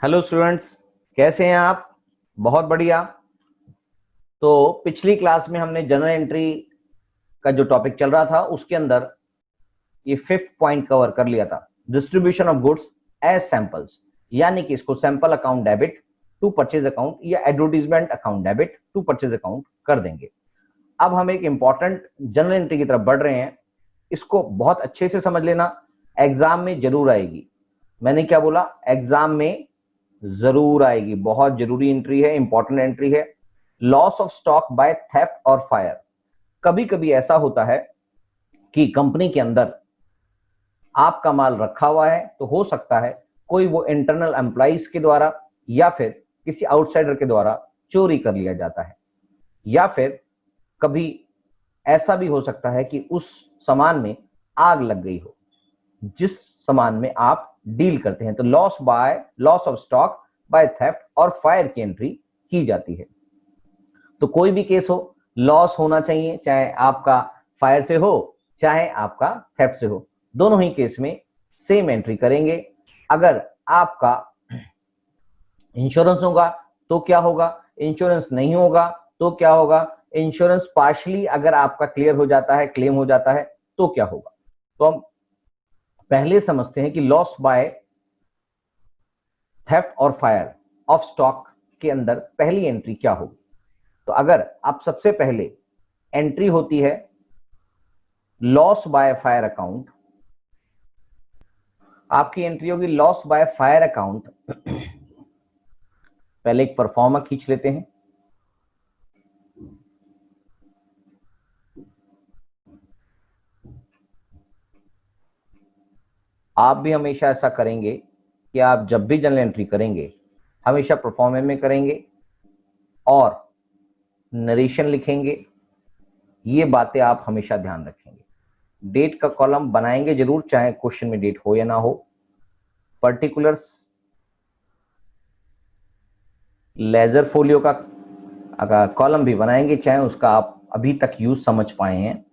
Hello students, कैसे हैं आप? बहुत बढ़िया। तो पिछली क्लास में हमने जनरल एंट्री का जो टॉपिक चल रहा था उसके अंदर ये फिफ्थ पॉइंट कवर कर लिया था, distribution of goods as samples, यानी कि इसको sample account debit to purchase account या advertisement account debit to purchase account कर देंगे। अब हम एक इंपॉर्टेंट जनरल एंट्री की तरफ बढ़ रहे हैं। इसको बहुत अच्छे से समझ लेना, एग्जाम में जरूर आएगी। मैंने क्या बोला? एग्जाम में जरूर आएगी, बहुत जरूरी एंट्री है, इंपॉर्टेंट एंट्री है। Loss of stock by theft और फायर। कभी कभी ऐसा होता है कि कंपनी के अंदर आपका माल रखा हुआ है, तो हो सकता है कोई वो इंटरनल एम्प्लॉइज के द्वारा या फिर किसी आउटसाइडर के द्वारा चोरी कर लिया जाता है, या फिर कभी ऐसा भी हो सकता है कि उस सामान में आग लग गई हो जिस सामान में आप डील करते हैं। तो loss of stock by theft और फायर की एंट्री की जाती है। तो कोई भी केस हो, लॉस होना चाहिए, चाहे आपका फायर से हो चाहे आपका थेफ्ट से हो, दोनों ही केस में सेम एंट्री करेंगे। अगर आपका इंश्योरेंस होगा तो क्या होगा, इंश्योरेंस नहीं होगा तो क्या होगा, इंश्योरेंस पार्शली अगर आपका क्लियर हो जाता है, क्लेम हो जाता है, तो क्या होगा। तो हम पहले समझते हैं कि लॉस बाय थेफ्ट और फायर ऑफ स्टॉक के अंदर पहली एंट्री क्या होगी। तो अगर आप सबसे पहले एंट्री होती है लॉस बाय फायर अकाउंट, आपकी एंट्री होगी लॉस बाय फायर अकाउंट। पहले एक परफॉर्मा खींच लेते हैं। आप भी हमेशा ऐसा करेंगे कि आप जब भी जनरल एंट्री करेंगे हमेशा परफॉर्मेंस में करेंगे और नरेशन लिखेंगे। ये बातें आप हमेशा ध्यान रखेंगे। डेट का कॉलम बनाएंगे जरूर, चाहे क्वेश्चन में डेट हो या ना हो। पर्टिकुलर्स लेजर फोलियो का अगर कॉलम भी बनाएंगे, चाहे उसका आप अभी तक यूज समझ पाए हैं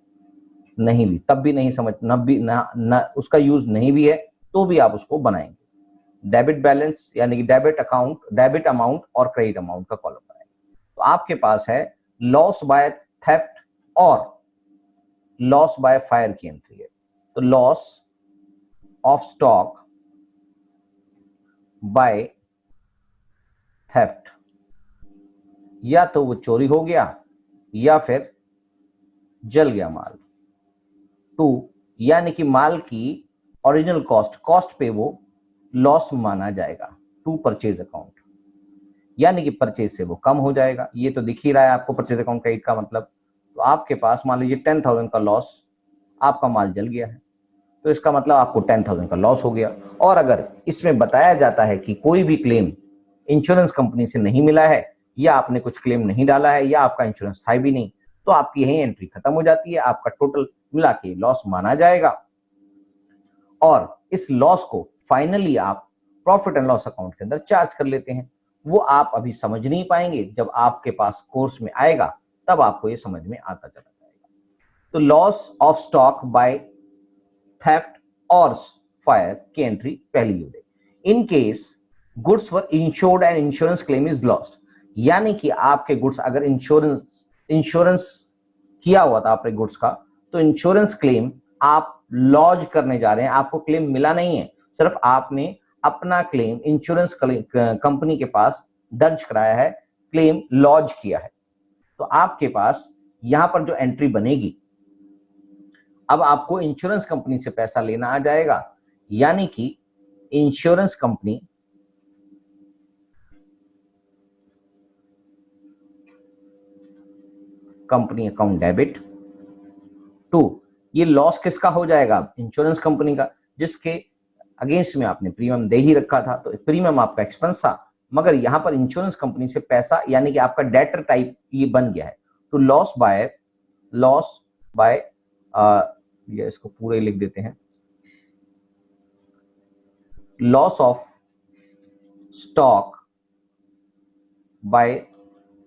नहीं भी, तब भी नहीं समझ न उसका यूज नहीं भी है तो भी आप उसको बनाएंगे। डेबिट बैलेंस यानी कि डेबिट अकाउंट, डेबिट अमाउंट और क्रेडिट अमाउंट का कॉलम बनाएंगे। तो आपके पास है लॉस बाय थेफ्ट और लॉस बाय फायर की एंट्री है। तो loss of stock by theft, या तो वो चोरी हो गया या फिर जल गया माल। टू, यानी कि माल की ओरिजिनल कॉस्ट पे वो लॉस माना जाएगा टू परचेज अकाउंट, यानी कि परचेज से वो कम हो जाएगा। ये तो दिख ही रहा है आपको परचेज अकाउंट क्रेडिट का मतलब। तो आपके पास मान लीजिए 10,000 का लॉस, आपका माल जल गया है तो इसका मतलब आपको 10,000 का लॉस हो गया। और अगर इसमें बताया जाता है कि कोई भी क्लेम इंश्योरेंस कंपनी से नहीं मिला है, या आपने कुछ क्लेम नहीं डाला है, या आपका इंश्योरेंस था भी नहीं, तो आपकी यही एंट्री खत्म हो जाती है। आपका टोटल मिला के लॉस माना जाएगा और इस लॉस को फाइनली आप प्रॉफिट एंड लॉस अकाउंट के अंदर चार्ज कर लेते हैं। वो आप अभी समझ नहीं पाएंगे, जब आपके पास कोर्स में आएगा तब आपको ये समझ में आता चला जाएगा। तो loss of stock by theft और फायर की एंट्री पहली हो गई। In case goods were insured and insurance claim is lost, यानी कि आपके गुड्स अगर इंश्योरेंस किया हुआ था आपने गुड्स का, तो इंश्योरेंस क्लेम आप लॉज करने जा रहे हैं। आपको क्लेम मिला नहीं है, सिर्फ आपने अपना क्लेम इंश्योरेंस कंपनी के पास दर्ज कराया है, क्लेम लॉज किया है। तो आपके पास यहां पर जो एंट्री बनेगी, अब आपको इंश्योरेंस कंपनी से पैसा लेना आ जाएगा, यानी कि insurance company account debit to, ये लॉस किसका हो जाएगा? इंश्योरेंस कंपनी का, जिसके अगेंस्ट में आपने प्रीमियम दे ही रखा था। तो प्रीमियम आपका एक्सपेंस था, मगर यहां पर इंश्योरेंस कंपनी से पैसा, यानी कि आपका डेटर टाइप ये बन गया है। तो लॉस बाय ये इसको पूरे लिख देते हैं, loss of stock by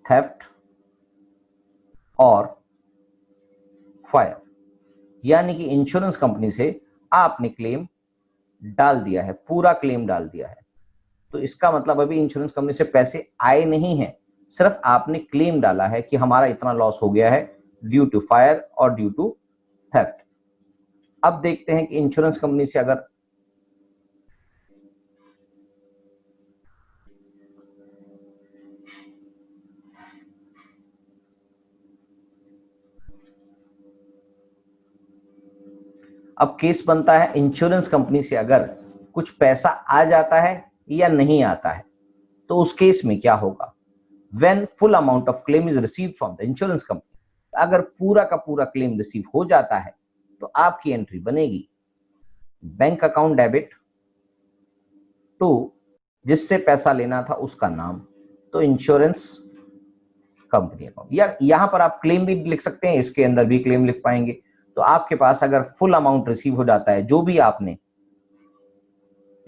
theft और फायर, यानी कि इंश्योरेंस कंपनी से आपने क्लेम डाल दिया है, पूरा क्लेम डाल दिया है। तो इसका मतलब अभी इंश्योरेंस कंपनी से पैसे आए नहीं हैं, सिर्फ आपने क्लेम डाला है कि हमारा इतना लॉस हो गया है ड्यू टू फायर और ड्यू टू थेफ्ट। अब देखते हैं कि इंश्योरेंस कंपनी से अगर अब केस बनता है इंश्योरेंस कंपनी से अगर कुछ पैसा आ जाता है या नहीं आता है, तो उस केस में क्या होगा? When full amount of claim is received from the insurance company, अगर पूरा का पूरा क्लेम रिसीव हो जाता है तो आपकी एंट्री बनेगी बैंक अकाउंट डेबिट टू, जिससे पैसा लेना था उसका नाम, तो इंश्योरेंस कंपनी अकाउंट, या यहां पर आप क्लेम भी लिख सकते हैं, इसके अंदर भी क्लेम लिख पाएंगे। तो आपके पास अगर फुल अमाउंट रिसीव हो जाता है, जो भी आपने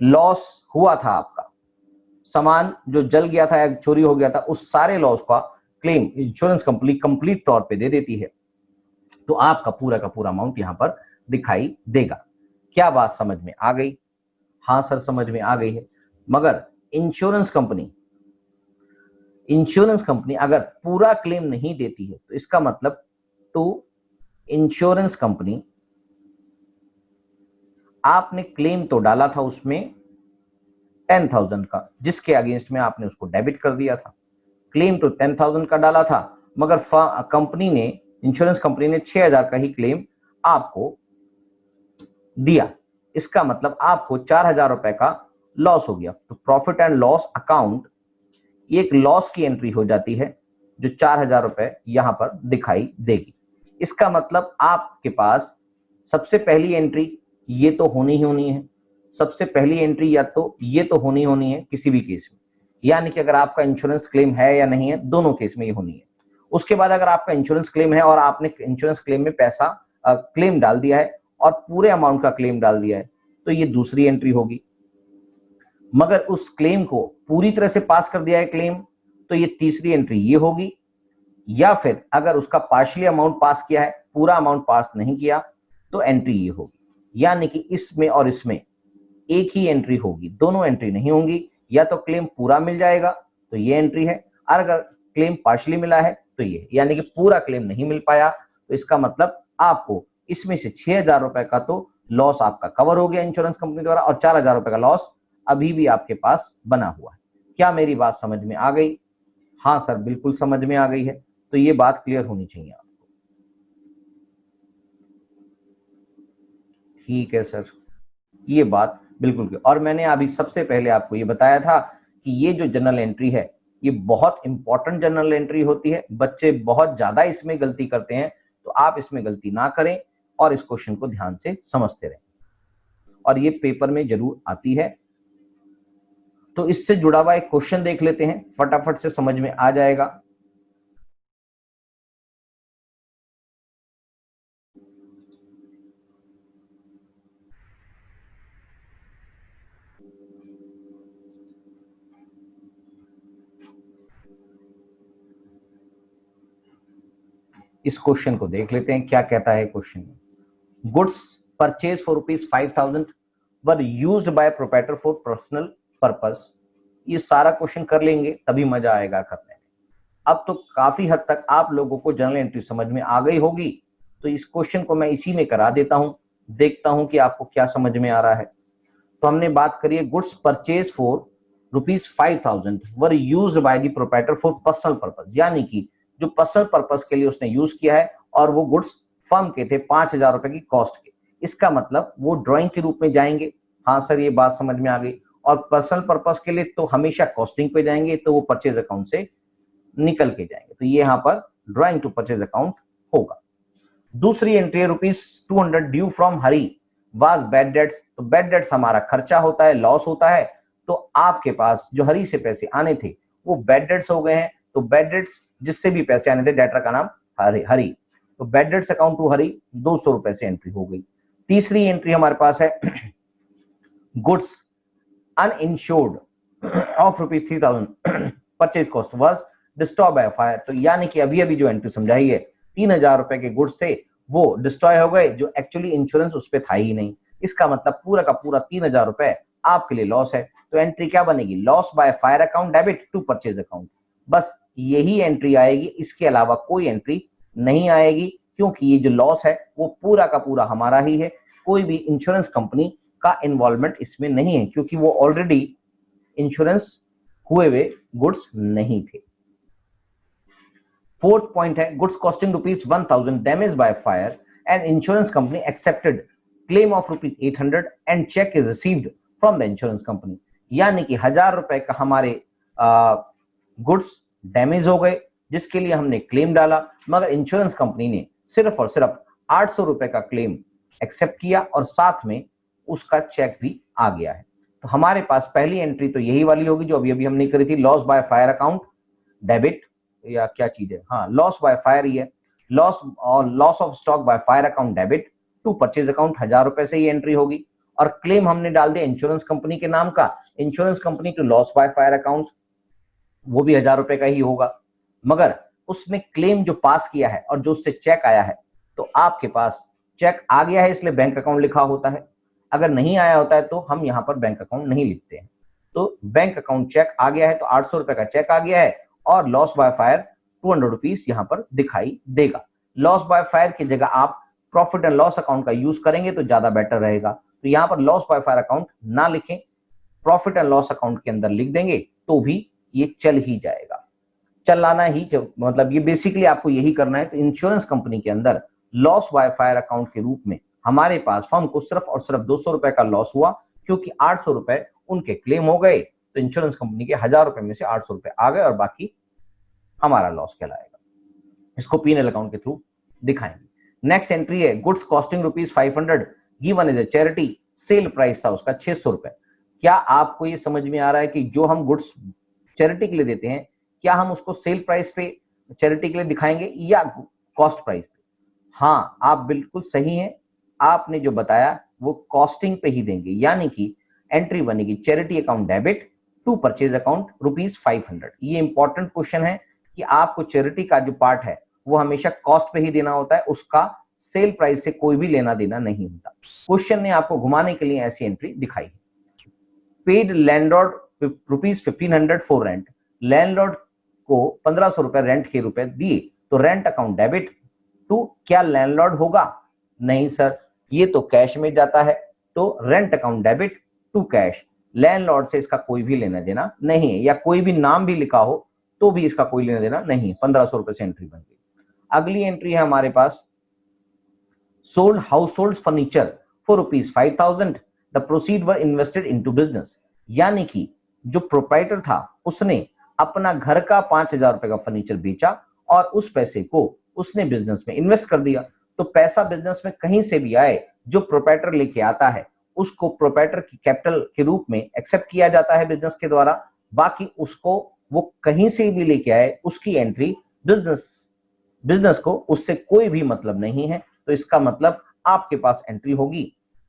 लॉस हुआ था, आपका सामान जो जल गया था या चोरी हो गया था, उस सारे लॉस का क्लेम इंश्योरेंस कंपनी कंप्लीट तौर पे दे देती है, तो आपका पूरा का पूरा अमाउंट यहां पर दिखाई देगा। क्या बात समझ में आ गई? हाँ सर समझ में आ गई है। मगर इंश्योरेंस कंपनी अगर पूरा क्लेम नहीं देती है, तो इसका मतलब टू इंश्योरेंस कंपनी, आपने क्लेम तो डाला था उसमें 10,000 का, जिसके अगेंस्ट में आपने उसको डेबिट कर दिया था। क्लेम तो 10,000 का डाला था, मगर कंपनी ने, इंश्योरेंस कंपनी ने 6,000 का ही क्लेम आपको दिया। इसका मतलब आपको 4,000 रुपए का लॉस हो गया। तो प्रॉफिट एंड लॉस अकाउंट एक लॉस की एंट्री हो जाती है, जो 4,000 रुपए यहां पर दिखाई देगी। इसका मतलब आपके पास सबसे पहली एंट्री ये तो होनी ही होनी है, सबसे पहली एंट्री या तो ये तो होनी है किसी भी केस में, यानी कि अगर आपका इंश्योरेंस क्लेम है या नहीं है, दोनों केस में ये होनी है। उसके बाद अगर आपका इंश्योरेंस क्लेम है और आपने इंश्योरेंस क्लेम में पैसा क्लेम डाल दिया है और पूरे अमाउंट का क्लेम डाल दिया है, तो ये दूसरी एंट्री होगी। मगर उस क्लेम को पूरी तरह से पास कर दिया है क्लेम, तो ये तीसरी एंट्री ये होगी। या फिर अगर उसका पार्शियली अमाउंट पास किया है, पूरा अमाउंट पास नहीं किया, तो एंट्री ये होगी। यानी कि इसमें और इसमें एक ही एंट्री होगी, दोनों एंट्री नहीं होंगी। या तो क्लेम पूरा मिल जाएगा तो ये एंट्री है, और अगर क्लेम पार्शियली मिला है तो ये, यानी कि पूरा क्लेम नहीं मिल पाया, तो इसका मतलब आपको इसमें से 6,000 रुपए का तो लॉस आपका कवर हो गया इंश्योरेंस कंपनी द्वारा, और 4,000 रुपए का लॉस अभी भी आपके पास बना हुआ है। क्या मेरी बात समझ में आ गई? हाँ सर बिल्कुल समझ में आ गई है। तो ये बात क्लियर होनी चाहिए आपको। ठीक है सर, ये बात बिल्कुल क्लियर। और मैंने अभी सबसे पहले आपको ये बताया था कि ये जो जर्नल एंट्री है, ये बहुत इंपॉर्टेंट जर्नल एंट्री होती है। बच्चे बहुत ज्यादा इसमें गलती करते हैं, तो आप इसमें गलती ना करें और इस क्वेश्चन को ध्यान से समझते रहें। और ये पेपर में जरूर आती है। तो इससे जुड़ा हुआ एक क्वेश्चन देख लेते हैं, फटाफट से समझ में आ जाएगा। इस क्वेश्चन को देख लेते हैं, क्या कहता है क्वेश्चन में। Goods purchase for ₹5,000 were used by proprietor for personal purpose. ये सारा क्वेश्चन कर लेंगे तभी मजा आएगा करने में। अब तो काफी हद तक आप लोगों को जर्नल एंट्री समझ में आ गई होगी, तो इस क्वेश्चन को मैं इसी में करा देता हूं, देखता हूं कि आपको क्या समझ में आ रहा है। तो हमने बात करी है goods purchase for ₹5,000 were used by the proprietor for personal purpose, यानी कि जो पर्सनल पर्पस के लिए उसने यूज किया है, और वो गुड्स फर्म के थे 5,000 रुपए की कॉस्ट के। इसका मतलब वो ड्राइंग के रूप में जाएंगे। हाँ सर ये बात समझ में आ गई। और पर्सनल पर्पस के लिए तो हमेशा कॉस्टिंग पे जाएंगे, तो वो परचेज अकाउंट से निकल के जाएंगे, तो ये यहाँ पर ड्राइंग टू परचेज अकाउंट होगा। दूसरी एंट्री है ₹200 due from Hari was bad debts. तो बैड डेट्स हमारा खर्चा होता है, लॉस होता है। तो आपके पास जो हरी से पैसे आने थे वो बैड डेट्स हो गए हैं। तो बैड डेट्स जिससे भी पैसे आने थे, डेटर का नाम हरी, तो बैड डेट्स अकाउंट टू हरी 200 रुपए से एंट्री हो गई। तीसरी एंट्री हमारे पास है goods uninsured of ₹3,000 purchase cost was destroy by fire. तो यानी कि अभी अभी जो एंट्री समझाई है, 3,000 रुपए के गुड्स थे वो डिस्ट्रॉय हो गए, जो एक्चुअली इंश्योरेंस उस पर था ही नहीं। इसका मतलब पूरा का पूरा 3,000 रुपए आपके लिए लॉस है। तो एंट्री क्या बनेगी, loss by fire account debit to purchase account. बस यही एंट्री आएगी, इसके अलावा कोई एंट्री नहीं आएगी, क्योंकि ये जो लॉस है वो पूरा का पूरा हमारा ही है। कोई भी इंश्योरेंस कंपनी का इन्वॉल्वमेंट इसमें नहीं है, क्योंकि वो ऑलरेडी इंश्योरेंस हुए हुए गुड्स नहीं थे। फोर्थ पॉइंट है, goods costing ₹1000 damage by fire and insurance company accepted claim of ₹800 and cheque is received from the insurance company. यानी कि ₹1000 का हमारे गुड्स डैमेज हो गए, जिसके लिए हमने क्लेम डाला, मगर इंश्योरेंस कंपनी ने सिर्फ और सिर्फ ₹800 का क्लेम एक्सेप्ट किया और साथ में उसका चेक भी आ गया है। तो हमारे पास पहली एंट्री तो यही वाली होगी जो अभी अभी हमने करी थी, loss by fire account debit, या क्या चीज है, हाँ लॉस बाय फायर ही है, लॉस और loss of stock by fire account debit to purchase account ₹1000 से ही एंट्री होगी। और क्लेम हमने डाल दिया इंश्योरेंस कंपनी के नाम का, insurance company to loss by fire account, वो भी ₹1000 का ही होगा। मगर उसने क्लेम जो पास किया है और जो उससे चेक आया है, तो आपके पास चेक आ गया है इसलिए बैंक अकाउंट लिखा होता है, अगर नहीं आया होता है तो हम यहाँ पर बैंक अकाउंट नहीं लिखते हैं। तो बैंक अकाउंट चेक आ गया है तो ₹800 का चेक आ गया है और लॉस बाय फायर ₹200 यहाँ पर दिखाई देगा। लॉस बाय फायर की जगह आप प्रॉफिट एंड लॉस अकाउंट का यूज करेंगे तो ज्यादा बेटर रहेगा। तो यहाँ पर लॉस बाय फायर अकाउंट ना लिखें, प्रॉफिट एंड लॉस अकाउंट के अंदर लिख देंगे तो भी ये चल ही जाएगा, चलाना ही मतलब ये बेसिकली आपको यही करना है। तो इंश्योरेंस कंपनी के अंदर लॉस बाय फायर अकाउंट के रूप में हमारे पास फर्म को सिर्फ और सिर्फ ₹200 का लॉस हुआ, क्योंकि ₹800 उनके क्लेम हो गए। तो इंश्योरेंस कंपनी के ₹1000 में से ₹800 आ गए और बाकी हमारा लॉस कहलाएगा। इसको P&L अकाउंट के थ्रू दिखाएंगे। नेक्स्ट एंट्री है, goods costing ₹500 given as a charity, sale price था उसका ₹600। क्या आपको ये समझ में आ रहा है कि जो हम गुड्स चैरिटी के लिए देते हैं, क्या हम उसको सेल प्राइस पे चैरिटी के लिए दिखाएंगे या कॉस्ट प्राइस पे? हाँ, आप बिल्कुल सही हैं, आपने जो बताया वो कॉस्टिंग पे ही देंगे, यानी कि एंट्री बनेगी charity account debit to purchase account ₹500। ये इंपॉर्टेंट क्वेश्चन है कि आपको चैरिटी का जो पार्ट है वो हमेशा कॉस्ट पे ही देना होता है, उसका सेल प्राइस से कोई भी लेना देना नहीं होता। क्वेश्चन ने आपको घुमाने के लिए ऐसी एंट्री दिखाई है। Paid landlord ₹1500 for rent, landlord को ₹1500 रेंट के रुपए दिए, तो रेंट अकाउंट डेबिट टू, क्या लैंडलॉर्ड होगा? नहीं सर, ये तो कैश में जाता है, तो rent account debit to cash, landlord से इसका कोई भी लेना देना नहीं है, या कोई भी नाम भी लिखा हो तो भी इसका कोई लेना देना नहीं है। ₹1500 से एंट्री बन गई। अगली एंट्री है हमारे पास, sold household furniture for ₹5000, the proceed were invested into business. यानी कि जो प्रोप्राइटर था उसने अपना घर का ₹5000 का फर्नीचर बेचा और उस पैसे को उसने बिजनेस में इन्वेस्ट कर दिया। तो पैसा बिजनेस में कहीं से भी आए, जो प्रोप्राइटर लेके आता है उसको प्रोप्राइटर की कैपिटल के रूप में एक्सेप्ट किया जाता है बिजनेस के द्वारा। बाकी उसको वो कहीं से भी लेके आए, उसकी एंट्री बिजनेस को उससे कोई भी मतलब नहीं है। तो इसका मतलब आपके पास एंट्री होगी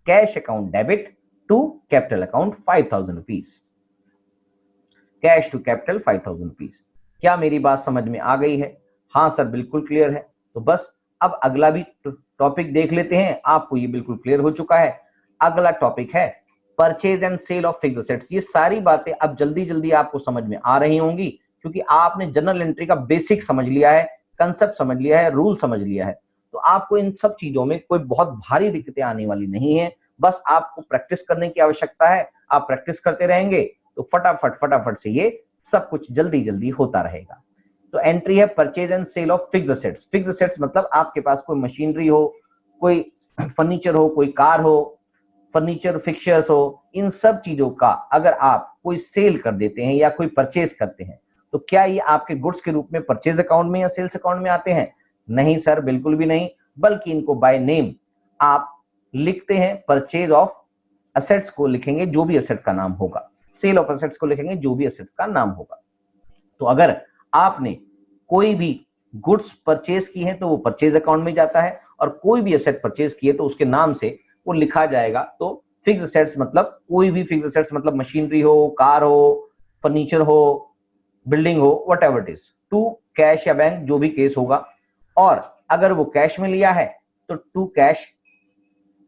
cash account debit to capital account ₹5000, cash to capital ₹5000। क्या मेरी बात समझ में आ गई है? हाँ सर, बिल्कुल क्लियर है। तो बस अब अगला भी टॉपिक देख लेते हैं, आपको ये बिल्कुल क्लियर हो चुका है। अगला टॉपिक है purchase and sale of fixed assets. ये सारी बातें अब जल्दी जल्दी आपको समझ में आ रही होंगी, क्योंकि आपने जनरल एंट्री का बेसिक समझ लिया है, कंसेप्ट समझ लिया है, रूल समझ लिया है। तो आपको इन सब चीजों में कोई बहुत भारी दिक्कतें आने वाली नहीं है, बस आपको प्रैक्टिस करने की आवश्यकता है। आप प्रैक्टिस करते रहेंगे तो फटाफट से ये सब कुछ जल्दी जल्दी होता रहेगा। तो एंट्री है purchase and sale of fixed assets. Fixed assets मतलब आपके पास कोई मशीनरी हो, कोई फर्नीचर हो, कोई कार हो, फर्नीचर फिक्चर्स हो, इन सब चीजों का अगर आप कोई सेल कर देते हैं या कोई परचेज करते हैं, तो क्या ये आपके गुड्स के रूप में परचेज अकाउंट में या सेल्स अकाउंट में आते हैं? नहीं सर, बिल्कुल भी नहीं, बल्कि इनको बाय नेम आप लिखते हैं। परचेज ऑफ असेट्स को लिखेंगे जो भी असेट का नाम होगा, सेल ऑफ असेट्स को लिखेंगे जो भी असेट्स का नाम होगा। तो अगर आपने कोई भी गुड्स परचेज की है तो वो परचेज अकाउंट में जाता है, और कोई भी असेट परचेज की है तो उसके नाम से वो लिखा जाएगा। तो फिक्स्ड असेट्स मतलब कोई भी फिक्स्ड असेट्स मतलब मशीनरी हो, कार हो, फर्नीचर हो, बिल्डिंग हो, whatever it is, to cash या बैंक, जो भी केस होगा। और अगर वो कैश में लिया है तो टू कैश,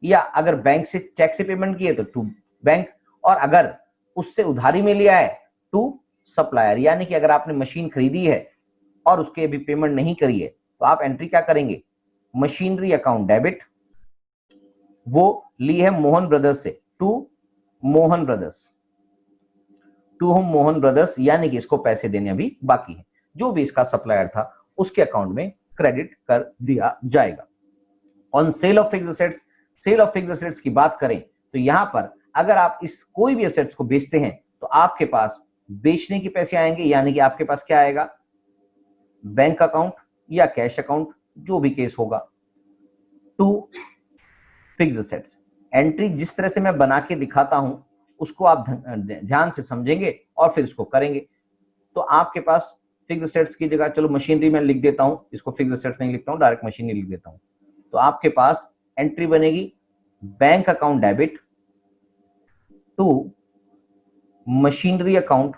या अगर बैंक से चेक से पेमेंट की है तो टू बैंक, और अगर उससे उधारी में लिया है टू सप्लायर, यानी कि अगर आपने मशीन खरीदी है और उसके अभी पेमेंट नहीं करी है तो आप एंट्री क्या करेंगे, मशीनरी अकाउंट डेबिट, वो ली है मोहन ब्रदर्स से, टू मोहन ब्रदर्स, यानी कि इसको पैसे देने अभी बाकी है, जो भी इसका सप्लायर था उसके अकाउंट में क्रेडिट कर दिया जाएगा। On sale of fixed assets, sale of fixed assets की बात करें तो यहां पर अगर आप इस कोई भी एसेट्स को बेचते हैं तो आपके पास बेचने के पैसे आएंगे, यानी कि आपके पास क्या आएगा, बैंक अकाउंट या कैश अकाउंट, जो भी केस होगा, टू फिक्स्ड एसेट्स। एंट्री जिस तरह से मैं बना के दिखाता हूं उसको आप ध्यान से समझेंगे और फिर इसको करेंगे। तो आपके पास फिक्स्ड एसेट्स की जगह, चलो मशीनरी में लिख देता हूं, इसको फिक्स्ड एसेट्स नहीं लिखता हूं, डायरेक्ट मशीनरी लिख देता हूं। तो आपके पास एंट्री बनेगी bank account debit to machinery account.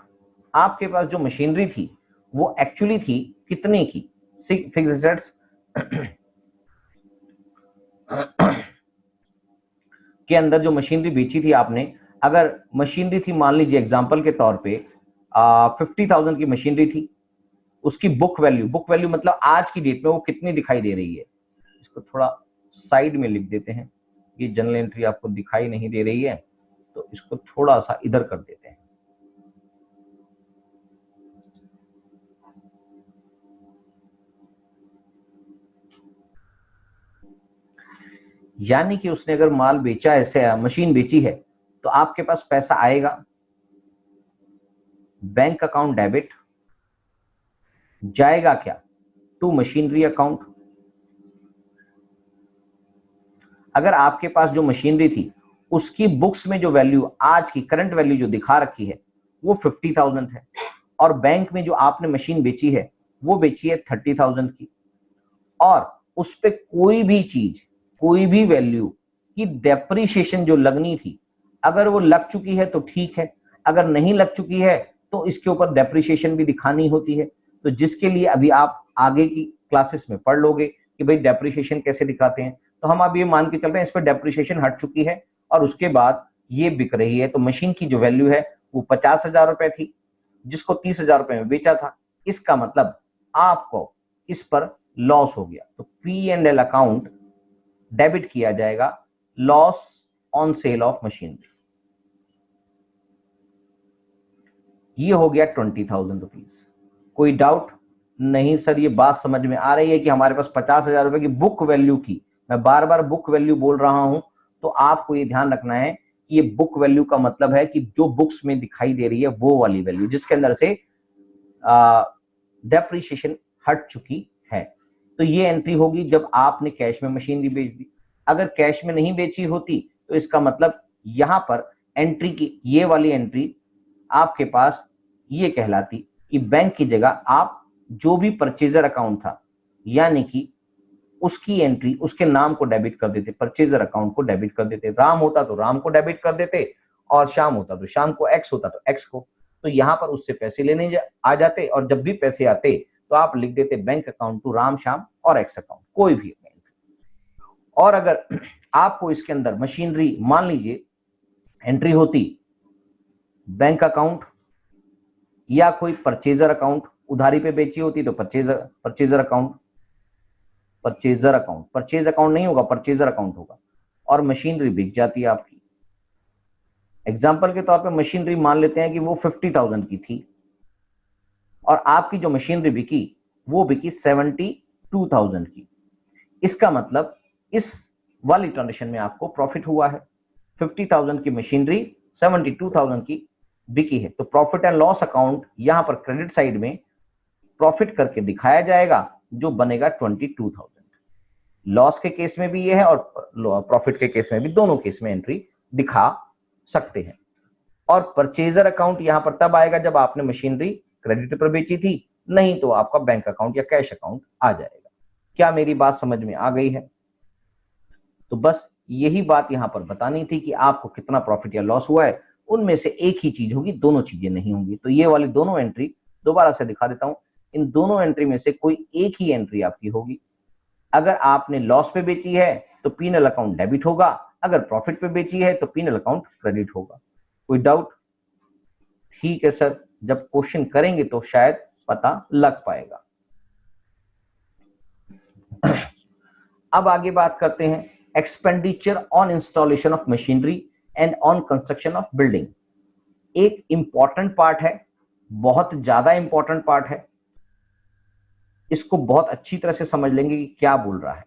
आपके पास जो मशीनरी थी वो एक्चुअली थी कितने की, फिक्स्ड एसेट्स के अंदर जो मशीनरी बेची थी आपने, अगर मशीनरी थी मान लीजिए एग्जांपल के तौर पे 50,000 की मशीनरी थी, उसकी बुक वैल्यू मतलब आज की डेट में वो कितनी दिखाई दे रही है, इसको थोड़ा साइड में लिख देते हैं, ये जनरल एंट्री आपको दिखाई नहीं दे रही है तो इसको थोड़ा सा इधर कर देते हैं। यानी कि उसने अगर माल बेचा है, मशीन बेची है, तो आपके पास पैसा आएगा बैंक अकाउंट डेबिट, जाएगा क्या, टू मशीनरी अकाउंट। अगर आपके पास जो मशीनरी थी उसकी बुक्स में जो वैल्यू, आज की करंट वैल्यू जो दिखा रखी है वो 50,000 है, और बैंक में जो आपने मशीन बेची है वो बेची है 30,000 की, और उस पे कोई भी चीज, कोई भी वैल्यू की डेप्रिसिएशन जो लगनी थी, अगर वो लग चुकी है तो ठीक है, अगर नहीं लग चुकी है तो इसके ऊपर डेप्रिसिएशन भी दिखानी होती है। तो जिसके लिए अभी आप आगे की क्लासेस में पढ़ लोगे कि भाई डेप्रिसिएशन कैसे दिखाते हैं। तो हम अब ये मान के चल रहे हैं इस पर डेप्रिसिएशन हट चुकी है और उसके बाद ये बिक रही है, तो मशीन की जो वैल्यू है वो 50,000 रुपए थी, जिसको 30,000 रुपए में बेचा था। इसका मतलब आपको इस पर लॉस हो गया, तो P&L अकाउंट डेबिट किया जाएगा, loss on sale of machinery. ये हो गया 20,000 रुपीज। कोई डाउट नहीं सर, ये बात समझ में आ रही है कि हमारे पास 50,000 रुपए की बुक वैल्यू की, मैं बार बार बुक वैल्यू बोल रहा हूं, तो आपको ये ध्यान रखना है कि ये बुक वैल्यू का मतलब है कि जो बुक्स में दिखाई दे रही है वो वाली वैल्यू, जिसके अंदर से डेप्रिसिएशन हट चुकी है। तो ये एंट्री होगी जब आपने कैश में मशीनरी बेच दी। अगर कैश में नहीं बेची होती तो इसका मतलब यहां पर एंट्री की ये वाली एंट्री आपके पास ये कहलाती कि बैंक की जगह आप जो भी परचेजर अकाउंट था, यानी कि उसकी एंट्री उसके नाम को डेबिट कर देते, परचेजर अकाउंट को डेबिट कर देते। राम होता तो राम को डेबिट कर देते, और श्याम होता तो श्याम को, एक्स होता तो एक्स को। तो यहां पर उससे पैसे लेने आ जाते, और जब भी पैसे आते तो आप लिख देते bank account to Ram, Shyam और एक्स अकाउंट, कोई भी अकाउंट। और अगर आपको इसके अंदर मशीनरी मान लीजिए एंट्री होती बैंक अकाउंट या कोई परचेजर अकाउंट, उधारी पे बेची होती तो परचेजर अकाउंट परचेज अकाउंट नहीं होगा, परचेजर अकाउंट होगा, और मशीनरी बिक जाती है आपकी। एग्जांपल के तौर पे मशीनरी मान लेते हैं कि वो 50,000 की थी और आपकी जो मशीनरी बिकी वो बिकी 72,000 की। इसका मतलब इस वाली ट्रांजेक्शन में आपको प्रॉफिट हुआ है। 50,000 की मशीनरी 72,000 की बिकी है, तो प्रॉफिट एंड लॉस अकाउंट यहां पर क्रेडिट साइड में प्रॉफिट करके दिखाया जाएगा, जो बनेगा 22,000। लॉस के केस में भी ये है और प्रॉफिट के केस में भी, दोनों केस में एंट्री दिखा सकते हैं। और परचेजर अकाउंट यहां पर तब आएगा जब आपने मशीनरी क्रेडिट पर बेची थी, नहीं तो आपका बैंक अकाउंट या कैश अकाउंट आ जाएगा। क्या मेरी बात समझ में आ गई है? तो बस यही बात यहां पर बतानी थी कि आपको कितना प्रॉफिट या लॉस हुआ है, उनमें से एक ही चीज होगी, दोनों चीजें नहीं होंगी। तो ये वाली दोनों एंट्री दोबारा से दिखा देता हूं, इन दोनों एंट्री में से कोई एक ही एंट्री आपकी होगी। अगर आपने लॉस पे बेची है तो P&L अकाउंट डेबिट होगा, अगर प्रॉफिट पे बेची है तो P&L अकाउंट क्रेडिट होगा। कोई डाउट? ठीक है सर, जब क्वेश्चन करेंगे तो शायद पता लग पाएगा। अब आगे बात करते हैं expenditure on installation of machinery and on construction of building. एक इंपॉर्टेंट पार्ट है, बहुत ज्यादा इंपॉर्टेंट पार्ट है। इसको बहुत अच्छी तरह से समझ लेंगे कि क्या बोल रहा है।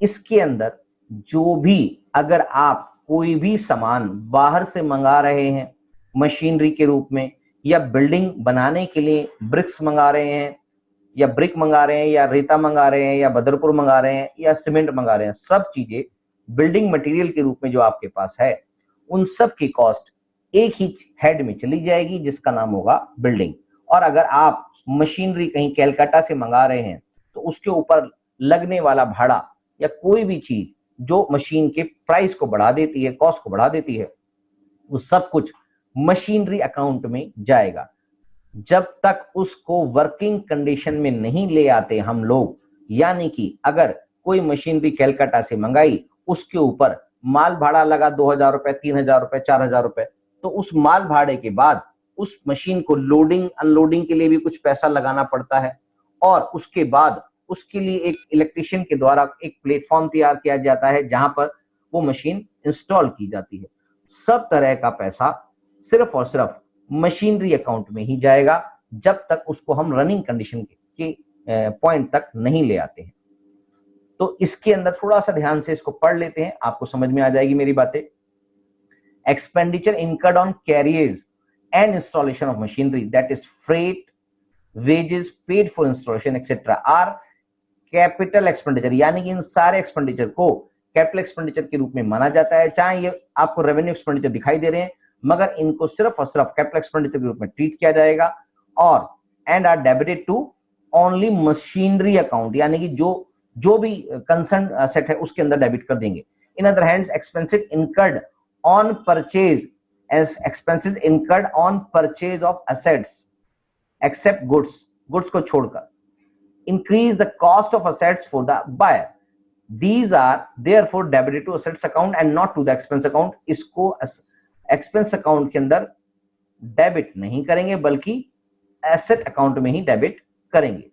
इसके अंदर जो भी, अगर आप कोई भी सामान बाहर से मंगा रहे हैं मशीनरी के रूप में, या बिल्डिंग बनाने के लिए ब्रिक्स मंगा रहे हैं, या ब्रिक मंगा रहे हैं, या रेता मंगा रहे हैं, या बदरपुर मंगा रहे हैं, या सीमेंट मंगा रहे हैं, सब चीजें बिल्डिंग मटेरियल के रूप में जो आपके पास है, उन सब की कॉस्ट एक ही हेड में चली जाएगी जिसका नाम होगा बिल्डिंग। और अगर आप मशीनरी कहीं कैलकाटा से मंगा रहे हैं तो उसके ऊपर लगने वाला भाड़ा या कोई भी चीज जो मशीन के प्राइस को बढ़ा देती है, कॉस्ट को बढ़ा देती है, वो सब कुछ मशीनरी अकाउंट में जाएगा। जब तक उसको वर्किंग कंडीशन में नहीं ले आते हम लोग, यानी कि अगर कोई मशीनरी कैलकाटा से मंगाई, उसके ऊपर माल भाड़ा लगा 2000 रुपए, 3000 रुपए, 4000 रुपए, तो उस माल भाड़े के बाद उस मशीन को लोडिंग अनलोडिंग के लिए भी कुछ पैसा लगाना पड़ता है, और उसके बाद उसके लिए एक इलेक्ट्रीशियन के द्वारा एक प्लेटफॉर्म तैयार किया जाता है जहां पर वो मशीन इंस्टॉल की जाती है। सब तरह का पैसा सिर्फ और सिर्फ मशीनरी अकाउंट में ही जाएगा जब तक उसको हम रनिंग कंडीशन के पॉइंट तक नहीं ले आते हैं। तो इसके अंदर थोड़ा सा ध्यान से इसको पढ़ लेते हैं, आपको समझ में आ जाएगी मेरी बातें। Expenditure incurred on carriers and installation of machinery, that is freight, wages paid for installation etcetera, are capital expenditure. यानी कि इन सारे एक्सपेंडिचर को कैपिटल एक्सपेंडिचर के रूप में माना जाता है। चाहे ये आपको रेवेन्यू एक्सपेंडिचर दिखाई दे रहे हैं, मगर इनको सिर्फ और सिर्फ कैपिटल एक्सपेंडिचर के रूप में ट्रीट किया जाएगा। और and are debited to only machinery account, यानी कि जो भी कंसर्न असेट है उसके अंदर डेबिट कर देंगे। In other hands expenses incurred on purchase, as expenses incurred on purchase of assets except goods को छोड़कर, increase the cost of assets for the buyer. These are therefore debited to assets account and not to the expense account. इसको expense account के अंदर debit नहीं करेंगे बल्कि asset account में ही debit करेंगे।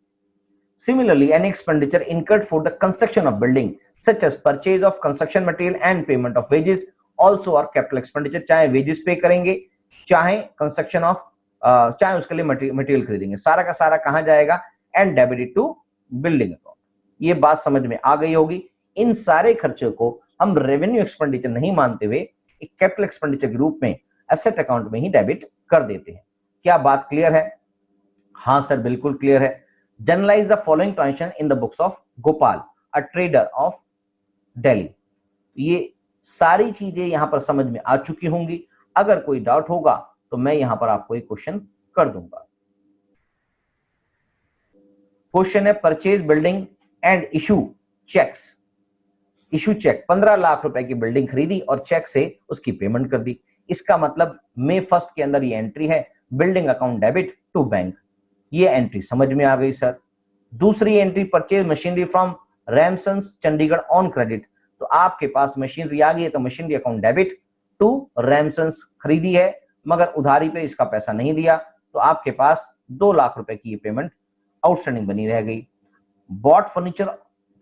Similarly, any expenditure incurred for the construction of building such as purchase of construction material and payment of wages also are capital expenditure। चाहे wages पे करेंगे, चाहे construction of चाहे उसके लिए मटेरियल खरीदेंगे, सारा का सारा कहां जाएगा? And debited to building account. ये बात समझ में आ गई होगी। इन सारे खर्चों को हम रेवेन्यू एक्सपेंडिचर नहीं मानते हुए एक कैपिटल एक्सपेंडिचर के रूप में एसेट अकाउंट में ही डेबिट कर देते हैं। क्या बात क्लियर है? हाँ सर, बिल्कुल क्लियर है। Generalized the following transaction in the books of Gopal, a trader of Delhi. ये सारी चीजें यहां पर समझ में आ चुकी होंगी। अगर कोई डाउट होगा तो मैं यहां पर आपको एक क्वेश्चन कर दूंगा। क्वेश्चन है, purchase building and issue cheques. Issue cheque, 15 lakh रुपए की बिल्डिंग खरीदी और चेक से उसकी पेमेंट कर दी। इसका मतलब मई 1 के अंदर ये एंट्री है, building account debit to bank. ये एंट्री समझ में आ गई सर। दूसरी entry, purchase machinery from Ramsons Chandigarh on credit. तो आपके पास मशीनरी आ गई है तो machinery account debit to Ramsons, खरीदी है मगर उधारी पे इसका पैसा नहीं दिया, तो आपके पास 2 लाख रुपए की ये पेमेंट आउटस्टैंडिंग बनी रह गई। Bought furniture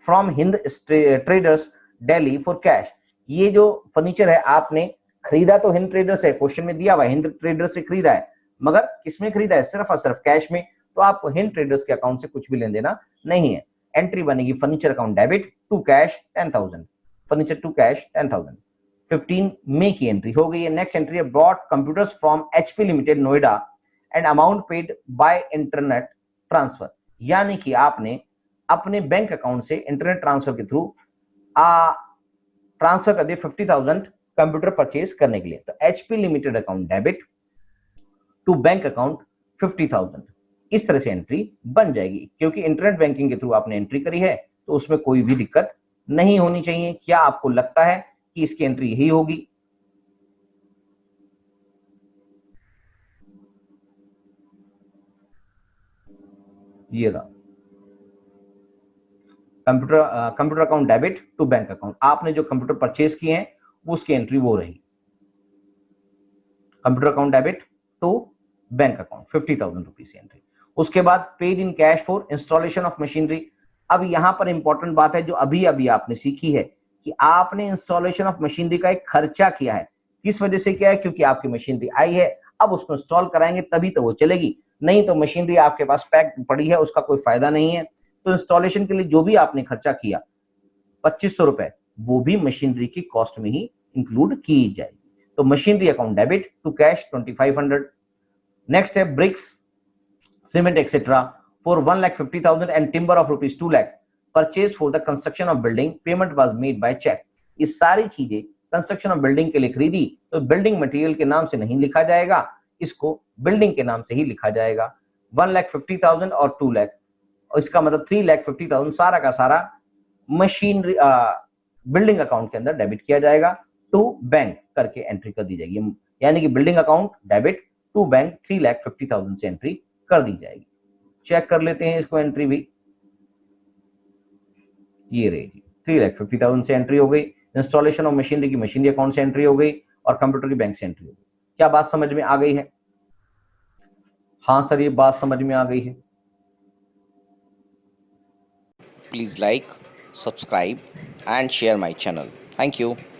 from Hind traders Delhi for cash. ये जो फर्नीचर है आपने खरीदा तो हिंद ट्रेडर्स है, क्वेश्चन में दिया हुआ है हिंद ट्रेडर्स से खरीदा है, मगर किसमें खरीदा है? सिर्फ और सिर्फ कैश में। तो आपको हिंद ट्रेडर्स के अकाउंट से कुछ भी लेन देना नहीं है। एंट्री बनेगी furniture account debit to cash 10,000, furniture to cash 10,000। 15 मई की एंट्री हो गई है। नेक्स्ट एंट्री है, brought computers from HP limited Noida and amount paid by internet transfer. यानी कि आपने अपने बैंक अकाउंट से इंटरनेट ट्रांसफर के थ्रू ट्रांसफर कर दिए 50,000 कंप्यूटर परचेज करने के लिए। तो HP limited account debit to bank account 50,000। इस तरह से एंट्री बन जाएगी, क्योंकि इंटरनेट बैंकिंग के थ्रू आपने एंट्री करी है तो उसमें कोई भी दिक्कत नहीं होनी चाहिए। क्या आपको लगता है कि इसकी एंट्री यही होगी? ये रहा computer account debit to bank account. आपने जो कंप्यूटर परचेज किए हैं वो उसकी एंट्री वो रही। Computer account debit to bank account 50,000 rupees entry. उसके बाद paid in cash for installation of machinery. अब यहां पर इंपॉर्टेंट बात है जो अभी अभी आपने सीखी है कि आपने इंस्टॉलेशन ऑफ मशीनरी का एक खर्चा किया है। किस वजह से किया है? क्योंकि आपकी मशीनरी आई है, अब उसको इंस्टॉल कराएंगे तभी तो वो चलेगी, नहीं तो मशीनरी आपके पास पैक पड़ी है, उसका कोई फायदा नहीं है। तो इंस्टॉलेशन के लिए जो भी आपने खर्चा किया 2500 रुपए, वो भी मशीनरी की कॉस्ट में ही इंक्लूड की जाएगी। तो machinery account debit to cash 2500। Next है bricks, cement etcetera for 1,50,000 and timber of rupees 2 lakh purchase for the construction of building, payment was made by cheque. ये सारी चीजें कंस्ट्रक्शन ऑफ बिल्डिंग के लिए खरीदी तो बिल्डिंग मटेरियल के नाम से नहीं लिखा जाएगा, इसको बिल्डिंग के नाम से ही लिखा जाएगा। 1,50,000 और 2 लाख, इसका मतलब 3,50,000 सारा का सारा मशीनरी बिल्डिंग अकाउंट के अंदर डेबिट किया जाएगा, टू बैंक करके एंट्री कर दी जाएगी। यानी कि building account debit to bank 3,50,000 से एंट्री कर दी जाएगी। चेक कर लेते हैं इसको एंट्री भी, ये रहेगी 3,50,000 से एंट्री हो गई, इंस्टॉलेशन ऑफ मशीनरी की मशीनरी अकाउंट से एंट्री हो गई और कंप्यूटर की बैंक से एंट्री हो गई। क्या बात समझ में आ गई है? हाँ सर, ये बात समझ में आ गई है। Please like, subscribe and share my channel. Thank you.